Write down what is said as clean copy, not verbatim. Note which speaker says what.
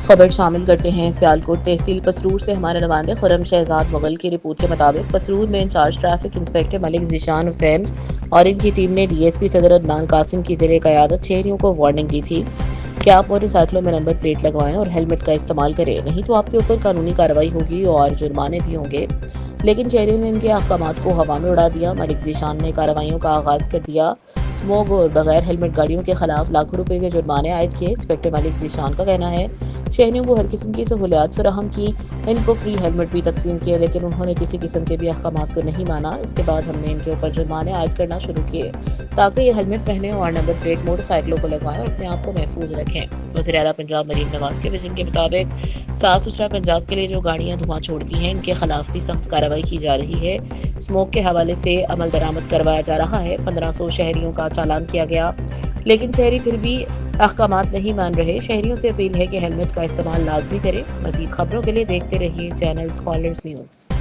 Speaker 1: خبر شامل کرتے ہیں سیالکوٹ تحصیل پسرور سے ہمارے نمائندے خرم شہزاد مغل کی رپورٹ کے مطابق پسرور میں انچارج ٹریفک انسپکٹر ملک ذیشان حسین اور ان کی ٹیم نے ڈی ایس پی صدر عدنان قاسم کی زیر قیادت شہریوں کو وارننگ دی تھی کہ آپ موٹر سائیکلوں میں نمبر پلیٹ لگوائیں اور ہیلمٹ کا استعمال کریں، نہیں تو آپ کے اوپر قانونی کارروائی ہوگی اور جرمانے بھی ہوں گے۔ لیکن شہریوں نے ان کے احکامات کو ہوا میں اڑا دیا۔ ملک ذیشان نے کارروائیوں کا آغاز کر دیا۔ اسموگ اور بغیر ہیلمٹ گاڑیوں کے خلاف لاکھوں روپے کے جرمانے عائد کیے۔ انسپکٹر ملک ذیشان کا کہنا ہے شہریوں کو ہر قسم کی سہولیات فراہم کی، ان کو فری ہیلمٹ بھی تقسیم کیے، لیکن انہوں نے کسی قسم کے بھی احکامات کو نہیں مانا۔ اس کے بعد ہم نے ان کے اوپر جرمانے عائد کرنا شروع کیے تاکہ یہ ہیلمٹ پہنیں اور نمبر پلیٹ موٹر سائیکلوں کو لگوائیں اور اپنے آپ کو محفوظ رکھیں۔ وزیر اعلیٰ پنجاب مریم نواز کے وژن کے مطابق صاف ستھرا پنجاب کے لیے جو گاڑیاں دھواں چھوڑتی ہیں ان کے خلاف بھی سخت کارروائی کی جا رہی ہے۔ اسموگ کے حوالے سے عمل درآمد کروایا جا رہا ہے۔ 1500 شہریوں کا چالان کیا گیا، لیکن شہری پھر بھی احکامات نہیں مان رہے۔ شہریوں سے اپیل ہے کہ ہیلمٹ کا استعمال لازمی کریں۔ مزید خبروں کے لیے دیکھتے رہیے چینل اسکالرز نیوز۔